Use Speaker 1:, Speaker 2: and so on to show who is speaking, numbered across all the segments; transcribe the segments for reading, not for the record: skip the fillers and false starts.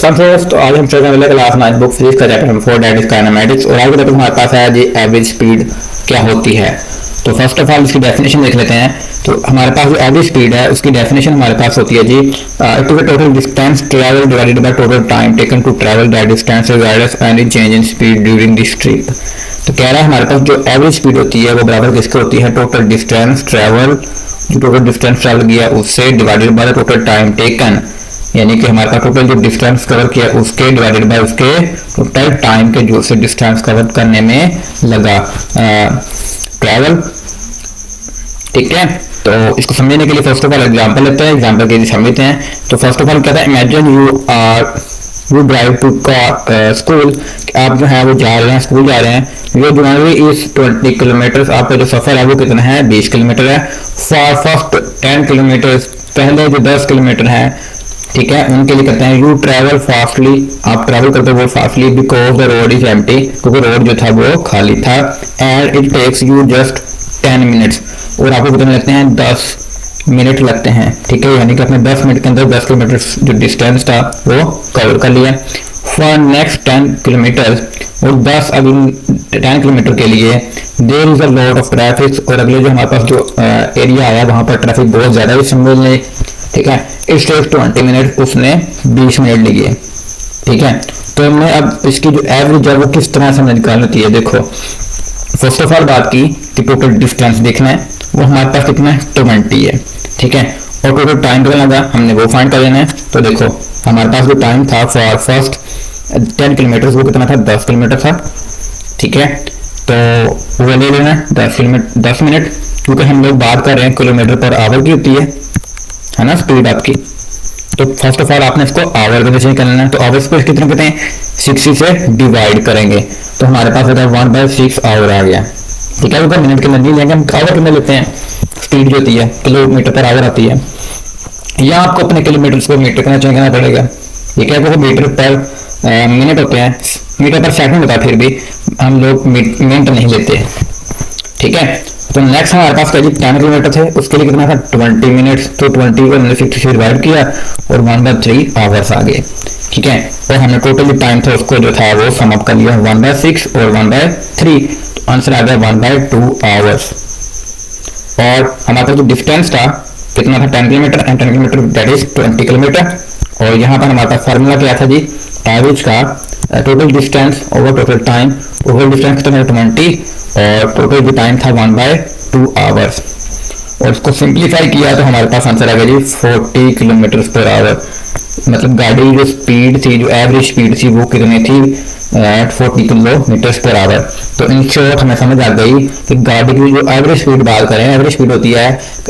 Speaker 1: तो आज हम चल रहे क्लास 9 बुक फिजिक्स का chapter number 4 that is kinematics. और आगे तक हमारे पास है जी एवरेज स्पीड क्या होती है। तो फर्स्ट ऑफ ऑल इसकी डेफिनेशन देख लेते हैं। तो हमारे पास जो एवरेज स्पीड है उसकी डेफिनेशन हमारे पास होती है जी it is the total distance travel divided by total time taken to travel that distance regardless any change in speed during this trip. तो कह रहा है हमारे पास जो एवरेज स्पीड होती है वो बराबर किसकी होती है, टोटल डिस्टेंस ट्रैवल, जो टोटल डिस्टेंस ट्रैवल किया उससे divided by the total time taken, यानी कि हमारे पास टोटल जो डिस्टेंस कवर किया उसके डिवाइडेड बाय उसके टोटल टाइम के जो से डिस्टेंस कवर करने में लगा ट्रैवल। ठीक है, तो इसको समझने के लिए फर्स्ट ऑफ ऑल एग्जांपल लेते हैं, एग्जांपल के लिए समझते हैं। तो फर्स्ट ऑफ ऑल कहता है imagine you drive to school, आप जो है वो जा रहे हैं, स्कूल जा रहे हैं। ये जो इस 20 किलोमीटर आपका जो सफर है वो कितना है, 20 किलोमीटर है। फॉर फर्स्ट 10 किलोमीटर, पहले जो 10 किलोमीटर है, ठीक है, उनके लिए कहते हैं यू ट्रैवल फास्टली, आप ट्रैवल करते हो fastly because the road is empty, क्योंकि रोड जो था वो खाली था। And it takes you just 10 minutes, और आपको कितने लगते हैं, 10 मिनट लगते हैं। ठीक है, यानी कि अपने 10 मिनट के अंदर 10 किलोमीटर जो डिस्टेंस था वो कवर कर लिया। फॉर नेक्स्ट 10 किलोमीटर, और 10 किलोमीटर के लिए there is a lot of traffic, और अगले जो हमारे पास जो एरिया आया वहां पर ट्रैफिक बहुत ज्यादा है समझ लें। ठीक है, इस टेक्स 20 मिनट, उसने 20 मिनट लिए। ठीक है, तो हमने अब इसकी जो एवरेज है वो किस तरह से निकालनी होती है। देखो फर्स्ट ऑफ ऑल बात की कि टोटल डिस्टेंस देखना है, वो हमारे पास कितना है, 20 है। ठीक है, और टोटल टाइम कितना लगा हमने वो फाइंड कर लेना है। तो देखो हमारे पास जो टाइम था फॉर फर्स्ट 10 किलोमीटर वो कितना था, 10 किलोमीटर था। ठीक है, तो वो ले लेना है 10 मिनट, क्योंकि हम लोग बात कर रहे हैं किलोमीटर पर आवर की होती है ना स्पीड आपकी। तो फर्स्ट ऑफ ऑल आपने इसको आवर में चेंज कर लेना है। तो आवर स्पीड कितने कहते हैं, 60 से डिवाइड करेंगे तो हमारे पास अगर 1/6 आवर आ गया। ठीक है, अगर मिनट के अंदर नहीं लेंगे, हम आवर में लेते हैं। स्पीड जो होती है किलोमीटर पर आवर आती है, या आपको अपने किलोमीटर को मीटर करना चेंज करना पड़ेगा। ठीक है, वो मीटर पर मिनट होते हैं, मीटर पर सेकंड होता है, फिर भी हम लोग मिनट नहीं लेते। ठीक है, तो नेक्स्ट हमारे पास 10 किलोमीटर थे, उसके लिए कितना था, 20 मिनट्स। तो 20 को हमने 60 से डिवाइड किया और 1/3 आवर्स आ गए। ठीक है, और हमने टोटल टाइम था उसको जो था वो सम अप कर लिया, 1/6 और 1/3, तो आंसर आ गया 1/2 आवर्स। और हमारे पास जो डिस्टेंस था कितना था, 10 kilometre, and 10 kilometre that is 20 kilometre. और यहाँ पर हमारे पास फार्मूला क्या था जी, एवरेज का total distance over total time, total distance कितना था 20, और टोटल जो टाइम था 1/2 आवर्स। और इसको सिंप्लीफाई किया तो हमारे पास आंसर आ गया जी 40 किलोमीटर पर आवर। मतलब गाड़ी जो स्पीड थी, जो एवरेज स्पीड थी वो कितनी थी, 40 किलोमीटर पर आवर। तो इन शॉर्ट हमें समझ आ गई कि गाड़ी की जो एवरेज स्पीड बात करें, एवरेज स्पीड होती है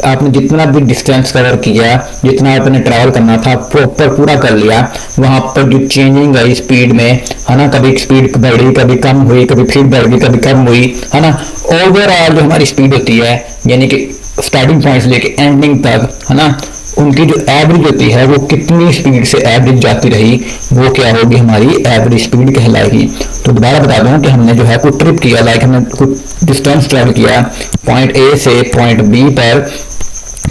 Speaker 1: आपने जितना भी डिस्टेंस कवर किया, जितना आपने ट्रैवल करना था प्रॉपर पूरा कर लिया, वहां पर जो चेंजिंग आई स्पीड में, है ना, कभी स्पीड बढ़ी, कभी कम हुई, कभी फिर बढ़ गई, कभी कम हुई, है ना, ओवरऑल जो हमारी स्पीड होती है, यानी कि स्टार्टिंग पॉइंट से लेके एंडिंग तक, है ना, उनकी जो एवरेज होती है वो कितनी स्पीड से एवरेज जाती रही, वो क्या होगी, हमारी एवरेज स्पीड कहलाएगी। तो दोबारा बता दूं कि हमने जो है कोई ट्रिप किया, लाइक हमने कुछ डिस्टेंस ट्रैवल किया पॉइंट ए से पॉइंट बी पर।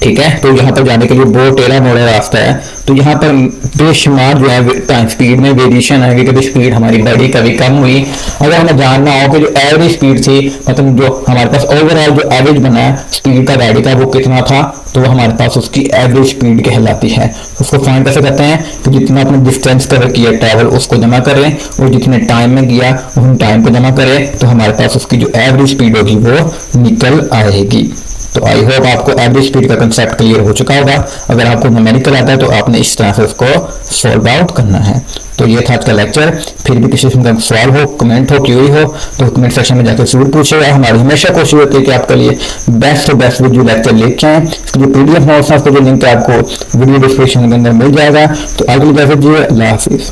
Speaker 1: ठीक है, तो यहाँ पर जाने के लिए बहुत टेढ़ा मोड़ा रास्ता है, तो यहाँ पर बेशुमार जो है टाइम स्पीड में वेरिएशन आएगी, कभी स्पीड हमारी बढ़ी कभी कम हुई। अगर हमें जानना हो कि जो एवरेज स्पीड थी, मतलब जो हमारे पास ओवरऑल जो एवरेज बना स्पीड का गाड़ी का वो कितना था, तो वो हमारे पास उसकी एवरेज स्पीड कहलाती है। उसको फाइंड कैसे करते हैं, तो जितना आपने डिस्टेंस कवर किया ट्रैवल उसको जमा करें, और जितने टाइम में किया उन टाइम को जमा करें, तो हमारे पास उसकी जो एवरेज स्पीड होगी वो निकल आएगी। तो आई होप आपको एवरेज स्पीड का कंसेप्ट क्लियर हो चुका होगा। अगर आपको न्यूमेरिकल आता है तो आपने इस तरह से उसको सॉल्व आउट करना है। तो ये था आज का लेक्चर। फिर भी किसी किस्म का सवाल हो, कमेंट हो, क्वेरी हो तो कमेंट सेक्शन में जाकर जरूर पूछेगा। हमारी हमेशा कोशिश होती है कि आपके लिए बेस्ट से बेस्ट वीडियो लेक्चर लेके आए। इसके जो PDF नोट्स है उसका जो लिंक है आपको वीडियो डिस्क्रिप्शन के अंदर मिल जाएगा। तो अगली बार अल्लाह हाफिज़।